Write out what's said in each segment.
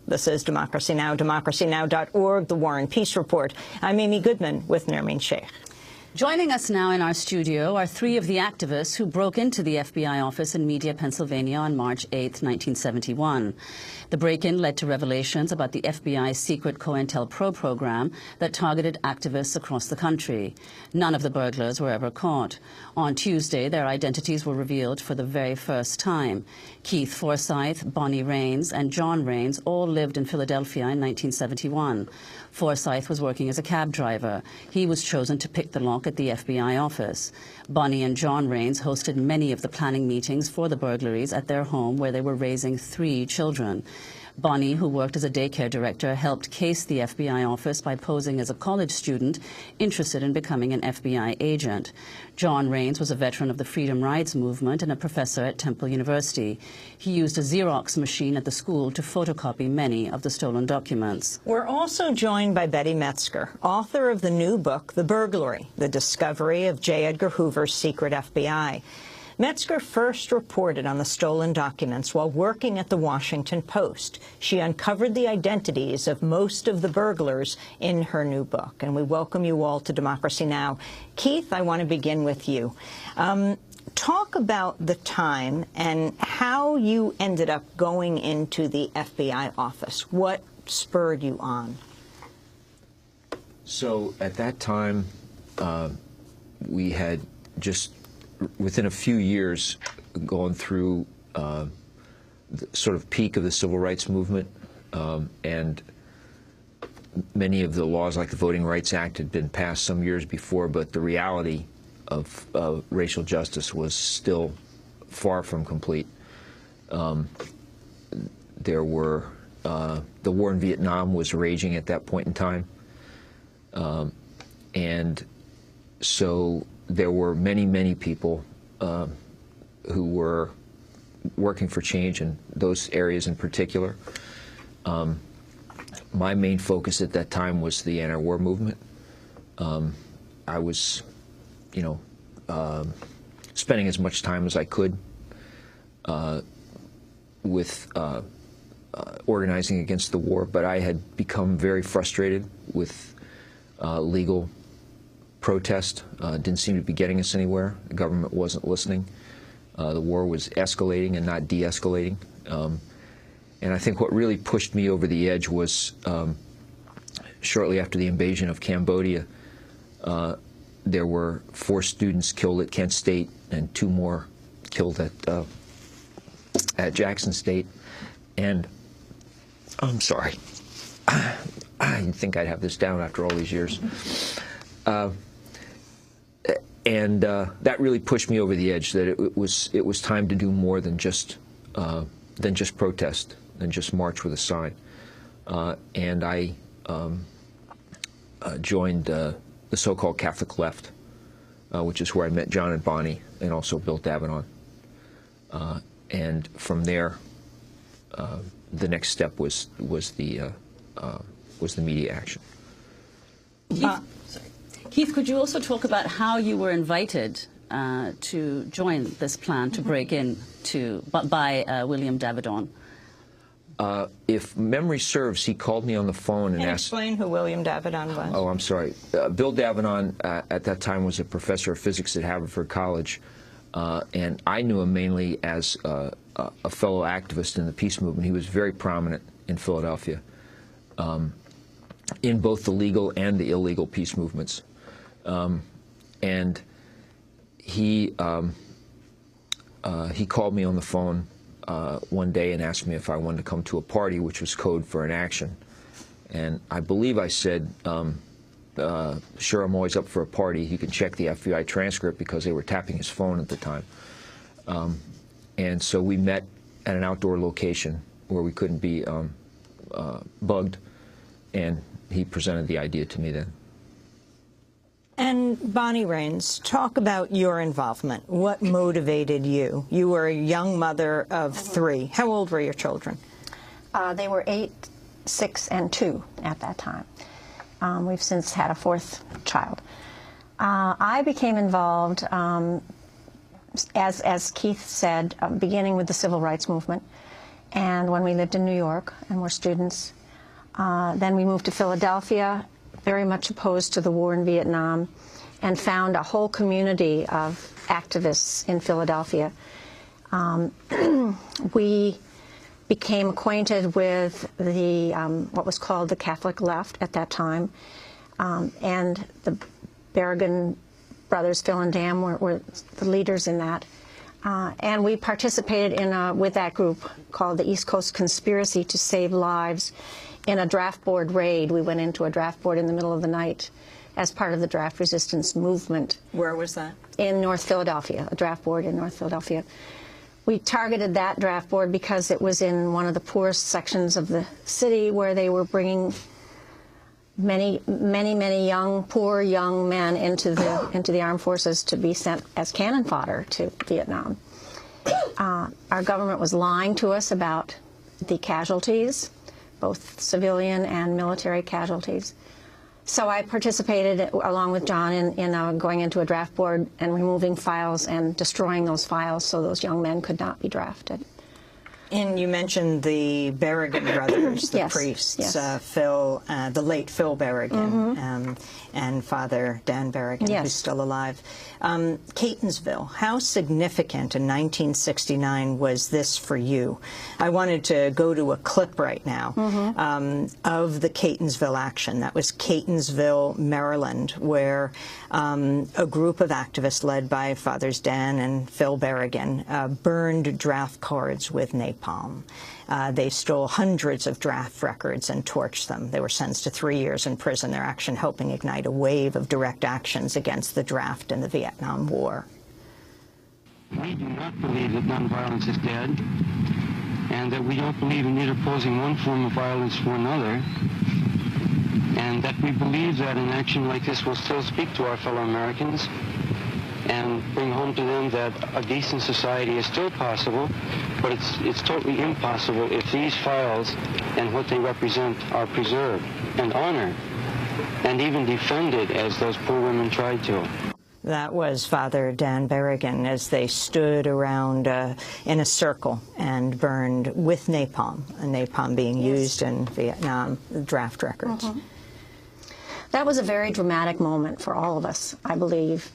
This is Democracy Now!, democracynow.org, The War and Peace Report. I'm Amy Goodman with Nermeen Sheikh. Joining us now in our studio are three of the activists who broke into the FBI office in Media, Pennsylvania on March 8, 1971. The break-in led to revelations about the FBI's secret COINTELPRO program that targeted activists across the country. None of the burglars were ever caught. On Tuesday, their identities were revealed for the very first time. Keith Forsyth, Bonnie Raines, and John Raines all lived in Philadelphia in 1971. Forsyth was working as a cab driver. He was chosen to pick the lock at the FBI office. Bonnie and John Raines hosted many of the planning meetings for the burglaries at their home where they were raising 3 children. Bonnie, who worked as a daycare director, helped case the FBI office by posing as a college student interested in becoming an FBI agent. John Raines was a veteran of the Freedom Rides movement and a professor at Temple University. He used a Xerox machine at the school to photocopy many of the stolen documents. We're also joined by Betty Metzger, author of the new book, The Burglary, The Discovery of J. Edgar Hoover's Secret FBI. Metzger first reported on the stolen documents while working at the Washington Post. She uncovered the identities of most of the burglars in her new book. And we welcome you all to Democracy Now! Keith, I want to begin with you. Talk about the time and how you ended up going into the FBI office. What spurred you on? So at that time, we had just within a few years gone through the sort of peak of the civil rights movement, and many of the laws like the Voting Rights Act had been passed some years before, but the reality of racial justice was still far from complete. There were the war in Vietnam was raging at that point in time, and so there were many, many people who were working for change in those areas in particular. My main focus at that time was the anti-war movement. I was, spending as much time as I could with organizing against the war, but I had become very frustrated with legal protest. Didn't seem to be getting us anywhere. The government wasn't listening. The war was escalating and not de-escalating. And I think what really pushed me over the edge was shortly after the invasion of Cambodia, there were 4 students killed at Kent State and 2 more killed at Jackson State. And I'm sorry, I didn't think I'd have this down after all these years. And that really pushed me over the edge. That it was time to do more than just protest, than just march with a sign. And I joined the so-called Catholic Left, which is where I met John and Bonnie, and also Bill Davinon. And from there, the next step was the media action. Keith, could you also talk about how you were invited to join this plan to break in by William Davinon? If memory serves, he called me on the phone and asked... Explain who William Davinon was. Oh, I'm sorry. Bill Davinon at that time was a professor of physics at Haverford College, and I knew him mainly as a fellow activist in the peace movement. He was very prominent in Philadelphia in both the legal and the illegal peace movements. And he called me on the phone one day and asked me if I wanted to come to a party, which was code for an action. And I believe I said, sure, I'm always up for a party. You can check the FBI transcript, because they were tapping his phone at the time. And so we met at an outdoor location where we couldn't be bugged, and he presented the idea to me then. And Bonnie Raines, talk about your involvement. What motivated you? You were a young mother of 3. How old were your children? They were 8, 6, and 2 at that time. We've since had a 4th child. I became involved, as Keith said, beginning with the civil rights movement, and when we lived in New York and were students. Then we moved to Philadelphia, very much opposed to the war in Vietnam, and found a whole community of activists in Philadelphia. We became acquainted with the what was called the Catholic left at that time, and the Berrigan brothers, Phil and Dan, were the leaders in that. And we participated in with that group called the East Coast Conspiracy to Save Lives in a draft board raid. We went into a draft board in the middle of the night as part of the draft resistance movement. Where was that? In North Philadelphia, a draft board in North Philadelphia. We targeted that draft board because it was in one of the poorest sections of the city where they were bringing many poor young men into the armed forces to be sent as cannon fodder to Vietnam. Our government was lying to us about the casualties, both civilian and military casualties. So I participated along with John in going into a draft board and removing files and destroying those files so those young men could not be drafted. And you mentioned the Berrigan brothers, the Yes, priests, yes. Phil, the late Phil Berrigan, and Father Dan Berrigan, Yes. who's still alive. Catonsville, how significant in 1969 was this for you? I wanted to go to a clip right now of the Catonsville action. That was Catonsville, Maryland, where a group of activists led by Fathers Dan and Phil Berrigan burned draft cards with napalm. They stole hundreds of draft records and torched them. They were sentenced to 3 years in prison, their action helping ignite a wave of direct actions against the draft in the Vietnam War. We do not believe that nonviolence is dead, and that we don't believe in interposing one form of violence for another, and that we believe that an action like this will still speak to our fellow Americans and bring home to them that a decent society is still possible, but it's totally impossible if these files and what they represent are preserved and honored and even defended as those poor women tried to. That was Father Dan Berrigan as they stood around in a circle and burned with napalm being used in Vietnam, draft records. That was a very dramatic moment for all of us, I believe.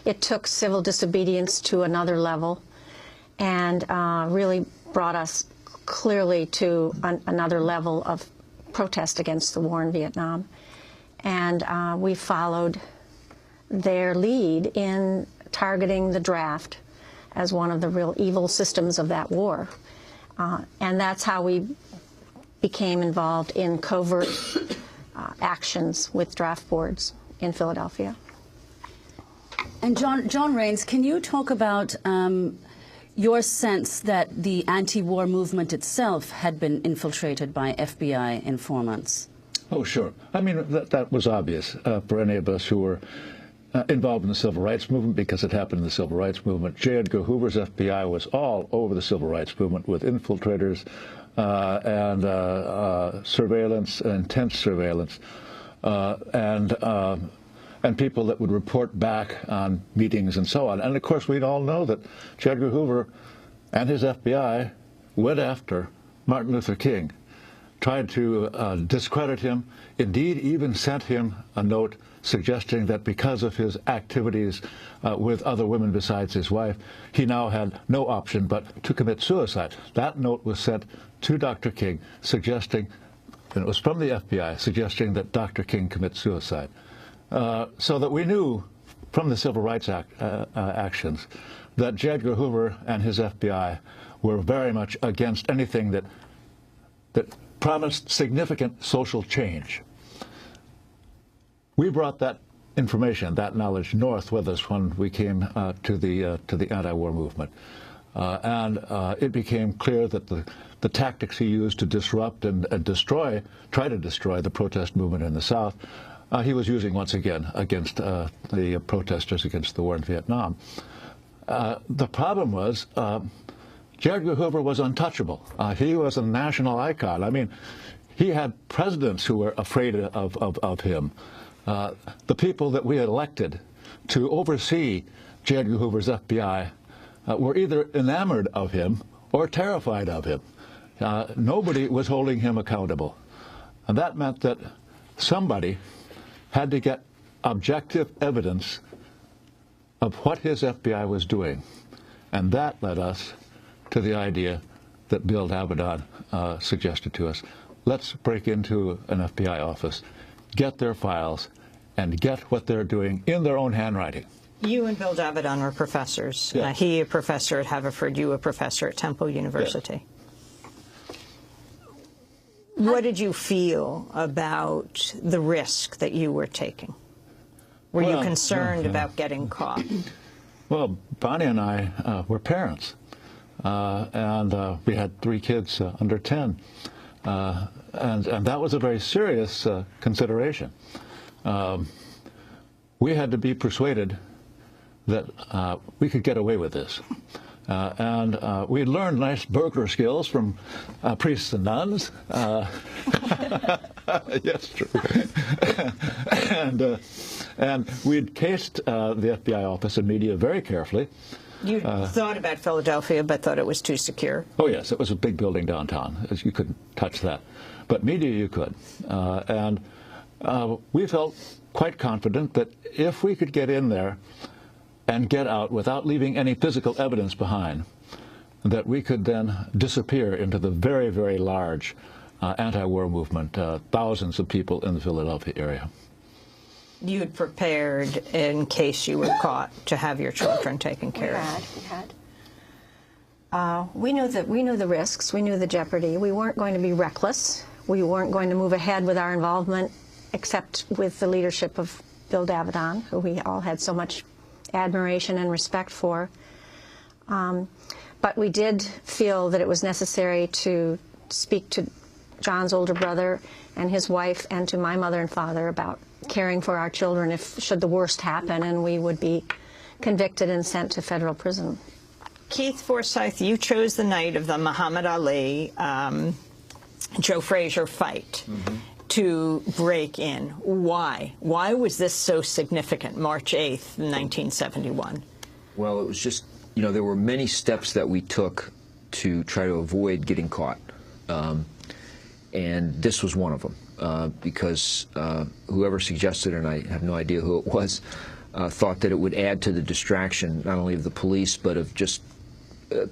It took civil disobedience to another level and really brought us clearly to another level of protest against the war in Vietnam. And we followed their lead in targeting the draft as one of the real evil systems of that war. And that's how we became involved in covert actions with draft boards in Philadelphia. And John Rains, can you talk about your sense that the anti-war movement itself had been infiltrated by FBI informants? Oh, sure. I mean, that was obvious for any of us who were involved in the civil rights movement, because it happened in the civil rights movement. J. Edgar Hoover's FBI was all over the civil rights movement with infiltrators and surveillance, intense surveillance, and people that would report back on meetings and so on. And of course, we all know that J. Edgar Hoover and his FBI went after Martin Luther King, tried to discredit him, indeed even sent him a note suggesting that because of his activities with other women besides his wife, he now had no option but to commit suicide. That note was sent to Dr. King suggesting, and it was from the FBI, suggesting that Dr. King commit suicide. So that we knew from the Civil Rights actions that J. Edgar Hoover and his FBI were very much against anything that promised significant social change. We brought that information, that knowledge, north with us when we came to the anti-war movement, and it became clear that the tactics he used to disrupt and try to destroy the protest movement in the South, he was using once again against the protesters against the war in Vietnam. The problem was J. Edgar Hoover was untouchable. He was a national icon. I mean, he had presidents who were afraid of him. The people that we had elected to oversee J. Edgar Hoover's FBI were either enamored of him or terrified of him. Nobody was holding him accountable. And that meant that somebody had to get objective evidence of what his FBI was doing. And that led us to the idea that Bill Davidan suggested to us. Let's break into an FBI office, get their files, and get what they're doing in their own handwriting. You and Bill Davidan were professors. Yes. He a professor at Haverford, you a professor at Temple University. Yes. What did you feel about the risk that you were taking? Were you concerned about getting caught? Well, Bonnie and I were parents, and we had 3 kids under 10, and that was a very serious consideration. We had to be persuaded that we could get away with this. And we learned nice burglar skills from priests and nuns. Yes, true. And we'd cased the FBI office and media very carefully. You thought about Philadelphia, but thought it was too secure. Oh, yes, it was a big building downtown. You couldn't touch that. But media, you could. And we felt quite confident that if we could get in there and get out without leaving any physical evidence behind, that we could then disappear into the very, very large anti-war movement, thousands of people in the Philadelphia area. You had prepared in case you were caught to have your children taken care of. We knew the risks. We knew the jeopardy. We weren't going to be reckless. We weren't going to move ahead with our involvement, except with the leadership of Bill Davidan, who we all had so much admiration and respect for. But we did feel that it was necessary to speak to John's older brother and his wife and to my mother and father about caring for our children if should the worst happen and we would be convicted and sent to federal prison. Keith Forsyth, you chose the night of the Muhammad Ali, Joe Frazier fight to break in. Why? Why was this so significant, March 8th, 1971? Well, it was just, you know, there were many steps that we took to try to avoid getting caught. And this was one of them, because whoever suggested it, and I have no idea who it was, thought that it would add to the distraction, not only of the police, but of just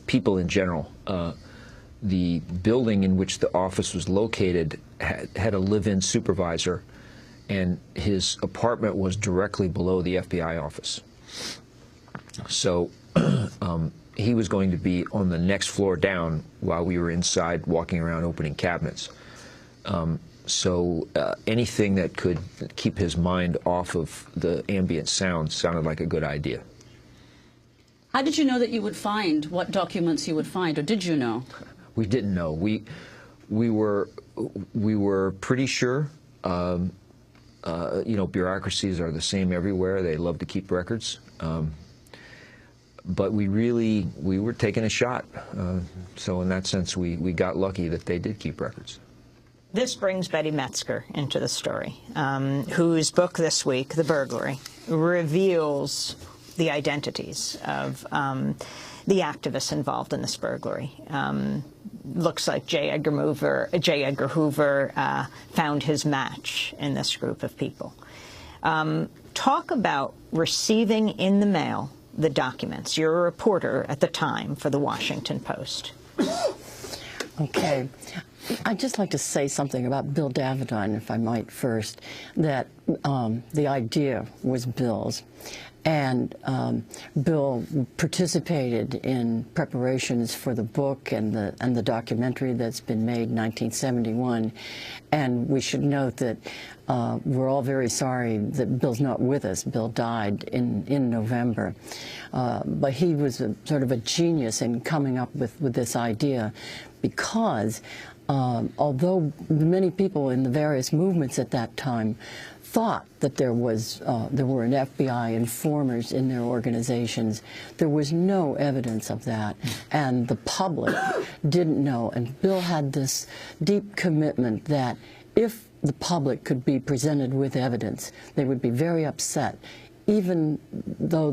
people in general. The building in which the office was located had a live-in supervisor, and his apartment was directly below the FBI office. So he was going to be on the next floor down while we were inside walking around opening cabinets. So anything that could keep his mind off of the ambient sound sounded like a good idea. How did you know that you would find what documents you would find, or did you know? We didn't know. We were pretty sure. You know, bureaucracies are the same everywhere. They love to keep records. But we were taking a shot. So in that sense, we got lucky that they did keep records. This brings Betty Metzger into the story, whose book this week, The Burglary, reveals the identities of the activists involved in this burglary. Looks like J. Edgar Hoover found his match in this group of people. Talk about receiving in the mail the documents. You're a reporter at the time for the Washington Post. Okay. I'd just like to say something about Bill Davidan, if I might first, that the idea was Bill's. And Bill participated in preparations for the book and the documentary that's been made in 1971. And we should note that we're all very sorry that Bill's not with us. Bill died in November. But he was sort of a genius in coming up with this idea, because although many people in the various movements at that time thought that there were FBI informers in their organizations, there was no evidence of that, and the public didn't know. And Bill had this deep commitment that if the public could be presented with evidence, they would be very upset even though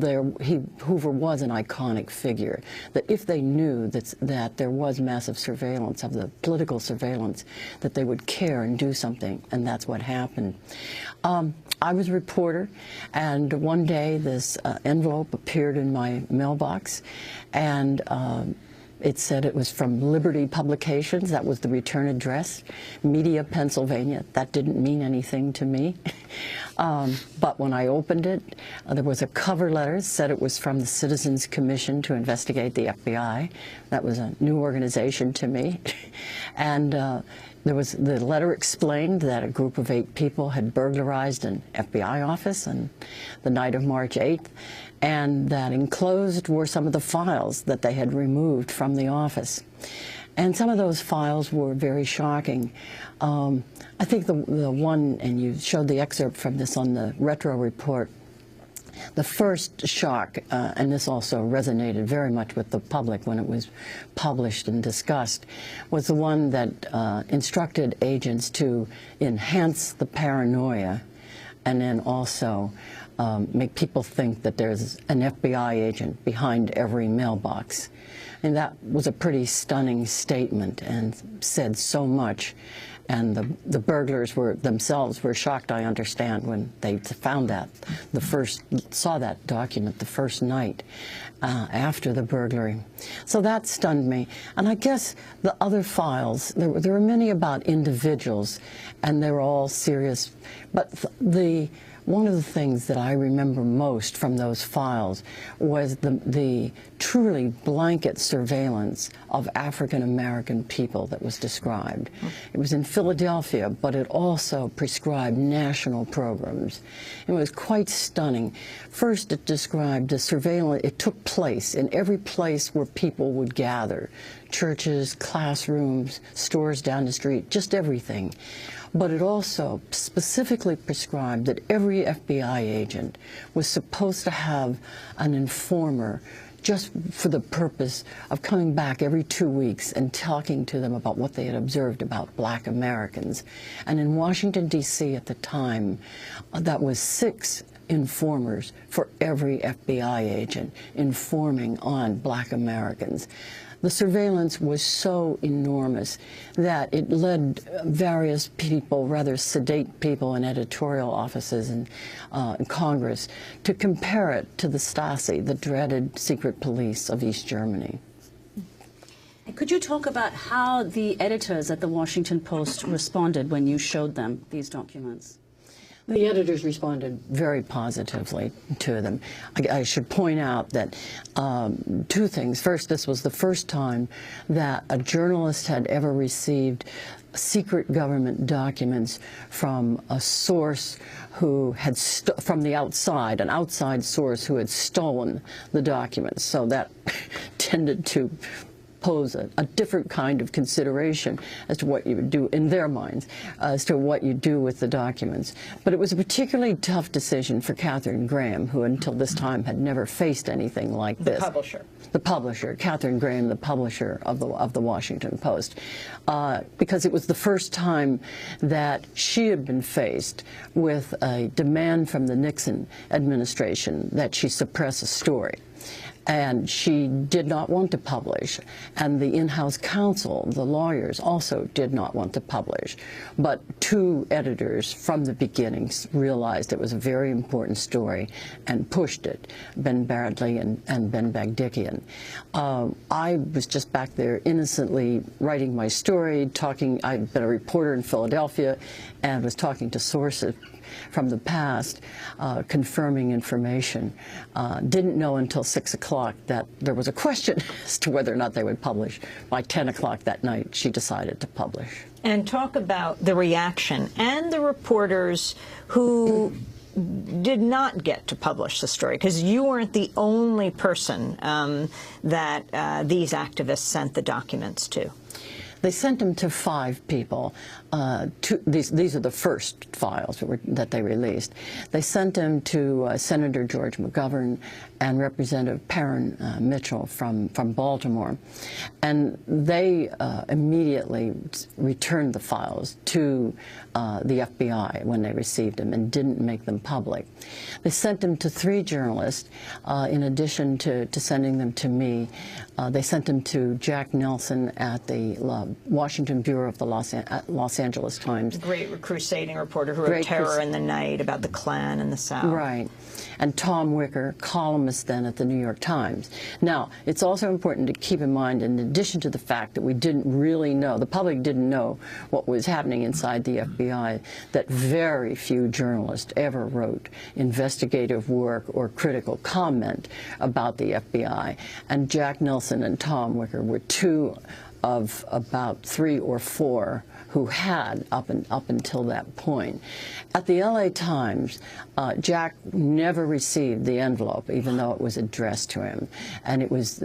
Hoover was an iconic figure, that if they knew that there was massive surveillance, of the political surveillance, that they would care and do something, and that's what happened. I was a reporter, and one day this envelope appeared in my mailbox, and it said it was from Liberty Publications. That was the return address, Media, Pennsylvania. That didn't mean anything to me. But when I opened it, there was a cover letter that said it was from the Citizens Commission to investigate the FBI. That was a new organization to me. And the letter explained that a group of 8 people had burglarized an FBI office on the night of March 8th, and that enclosed were some of the files that they had removed from the office. And some of those files were very shocking. I think the one, and you showed the excerpt from this on the retro report, the first shock, and this also resonated very much with the public when it was published and discussed, was the one that instructed agents to enhance the paranoia and then also make people think that there's an FBI agent behind every mailbox. And that was a pretty stunning statement and said so much. And the burglars themselves were shocked, I understand, when they found that, saw that document the first night after the burglary. So that stunned me. And I guess the other files, there were many about individuals, and they were all serious. But one of the things that I remember most from those files was the truly blanket surveillance of African-American people that was described. It was in Philadelphia, but it also prescribed national programs. It was quite stunning. First, it described the surveillance. It took place in every place where people would gather, churches, classrooms, stores down the street, just everything. But it also specifically prescribed that every FBI agent was supposed to have an informer just for the purpose of coming back every 2 weeks and talking to them about what they had observed about black Americans. And in Washington, D.C. at the time, that was 6 informers for every FBI agent informing on black Americans. The surveillance was so enormous that it led various people, rather sedate people in editorial offices and in Congress, to compare it to the Stasi, the dreaded secret police of East Germany. Could you talk about how the editors at the Washington Post responded when you showed them these documents? The editors responded very positively to them. I should point out that 2 things. First, this was the first time that a journalist had ever received secret government documents from a source who had, from the outside, an outside source who had stolen the documents. So that tended to pose a different kind of consideration as to what you would do in their minds, as to what you do with the documents. But it was a particularly tough decision for Katharine Graham, who until this time had never faced anything like this. The publisher. The publisher, Katharine Graham, the publisher of the Washington Post, because it was the first time that she had been faced with a demand from the Nixon administration that she suppress a story. And she did not want to publish, and the in-house counsel, the lawyers, also did not want to publish. But 2 editors from the beginnings realized it was a very important story and pushed it, Ben Bradley and Ben Bagdikian. I was just back there innocently writing my story, talking. I'd been a reporter in Philadelphia and was talking to sources from the past, confirming information. Didn't know until 6 o'clock that there was a question as to whether or not they would publish. By 10 o'clock that night, she decided to publish. And talk about the reaction and the reporters who did not get to publish the story, because you weren't the only person that these activists sent the documents to. They sent them to 5 people. These are the first files that they released. They sent them to Senator George McGovern and Representative Perrin Mitchell from Baltimore. And they immediately returned the files to the FBI when they received them and didn't make them public. They sent them to 3 journalists, in addition to sending them to me. They sent them to Jack Nelson at the Washington Bureau of the Los Angeles Times. Great crusading reporter who wrote Terror in the Night about the Klan in the South. Right. And Tom Wicker, columnist then at the New York Times. Now, it's also important to keep in mind, in addition to the fact that we didn't really know, the public didn't know what was happening inside the FBI, that very few journalists ever wrote investigative work or critical comment about the FBI. And Jack Nelson and Tom Wicker were 2 of about 3 or 4 who had up until that point. At the LA Times, Jack never received the envelope, even though it was addressed to him, and it was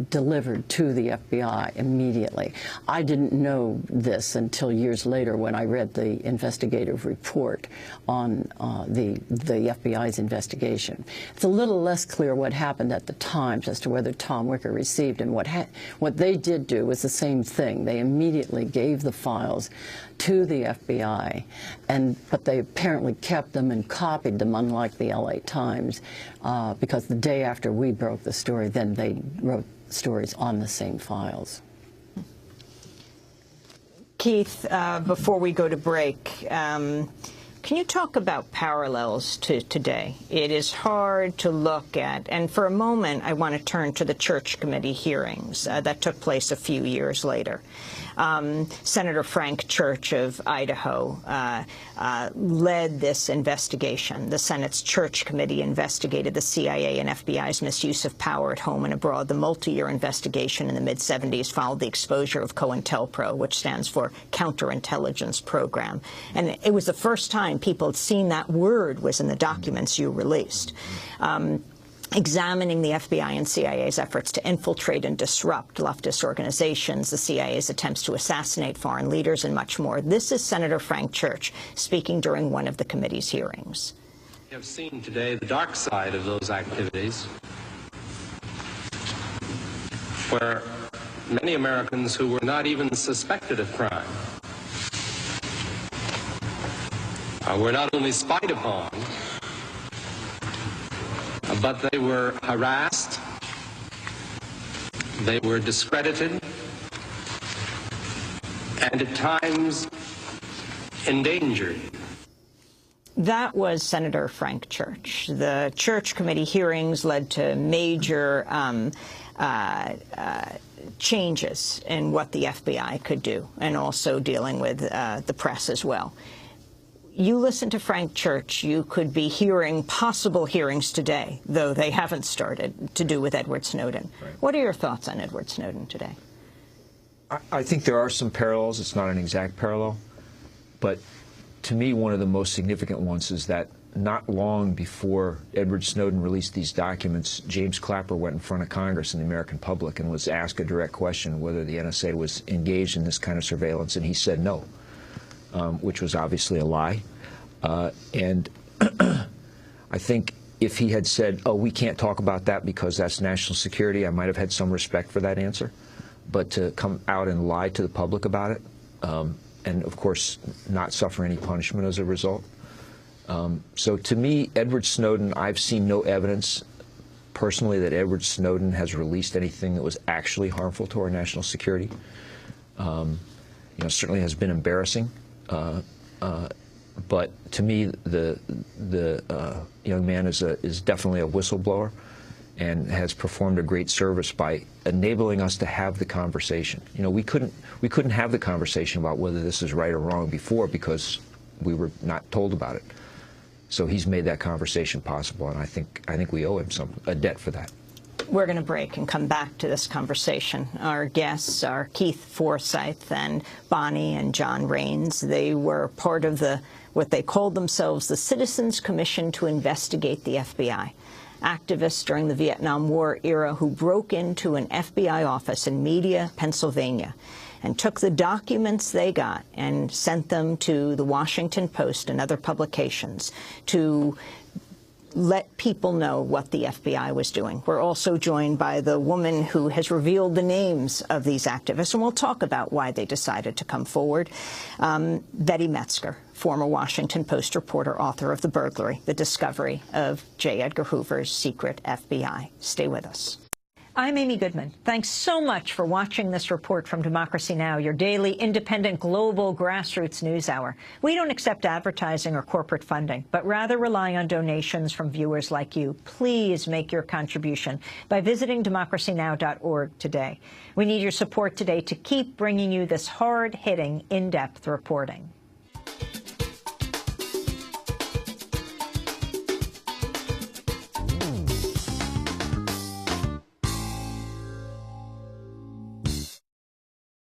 delivered to the FBI immediately. I didn't know this until years later when I read the investigative report on the FBI's investigation. It's a little less clear what happened at the Times as to whether Tom Wicker received them. What they did do was the same thing. They immediately gave the files to the FBI, but they apparently kept them and copied them, unlike the LA Times, because the day after we broke the story, then they wrote stories on the same files. Keith, before we go to break, can you talk about parallels to today? It is hard to look at, and for a moment I want to turn to the Church Committee hearings that took place a few years later. Senator Frank Church of Idaho led this investigation. The Senate's Church Committee investigated the CIA and FBI's misuse of power at home and abroad. The multi-year investigation in the mid-'70s followed the exposure of COINTELPRO, which stands for Counterintelligence Program. And it was the first time people had seen that word was in the documents you released. Examining the FBI and CIA's efforts to infiltrate and disrupt leftist organizations, the CIA's attempts to assassinate foreign leaders, and much more. This is Senator Frank Church speaking during one of the committee's hearings. We have seen today the dark side of those activities, where many Americans who were not even suspected of crime were not only spied upon, but they were harassed, they were discredited, and at times endangered. That was Senator Frank Church. The Church Committee hearings led to major changes in what the FBI could do, and also dealing with the press as well. You listen to Frank Church, you could be hearing possible hearings today, though they haven't started, to do with Edward Snowden. Right. What are your thoughts on Edward Snowden today? I think there are some parallels. It's not an exact parallel. But to me, one of the most significant ones is that not long before Edward Snowden released these documents, James Clapper went in front of Congress and the American public and was asked a direct question whether the NSA was engaged in this kind of surveillance, and he said no. Which was obviously a lie. And I think if he had said, oh, we can't talk about that because that's national security, I might have had some respect for that answer. But to come out and lie to the public about it, and of course not suffer any punishment as a result. So to me, Edward Snowden, I've seen no evidence personally that Edward Snowden has released anything that was actually harmful to our national security. Certainly has been embarrassing. But to me, the young man is definitely a whistleblower and has performed a great service by enabling us to have the conversation. We couldn't have the conversation about whether this is right or wrong before because we were not told about it. So he's made that conversation possible, and I think we owe him a debt for that. We're going to break and come back to this conversation. Our guests are Keith Forsyth and Bonnie and John Raines. They were part of what they called themselves the Citizens Commission to Investigate the FBI. Activists during the Vietnam War era who broke into an FBI office in Media, Pennsylvania, and took the documents they got and sent them to the Washington Post and other publications to let people know what the FBI was doing. We're also joined by the woman who has revealed the names of these activists, and we'll talk about why they decided to come forward. Betty Metzger, former Washington Post reporter, author of The Burglary, the discovery of J. Edgar Hoover's secret FBI. Stay with us. I'm Amy Goodman. Thanks so much for watching this report from Democracy Now!, your daily, independent, global, grassroots news hour. We don't accept advertising or corporate funding, but rather rely on donations from viewers like you. Please make your contribution by visiting democracynow.org today. We need your support today to keep bringing you this hard-hitting, in-depth reporting.